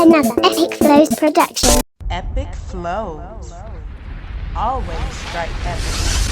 another Epic Flows production. Epic flows. Always strike epic.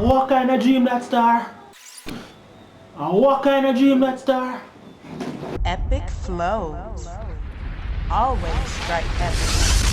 What kind of dream that star? What kind of dream that star? Epic flows. Always strike epic.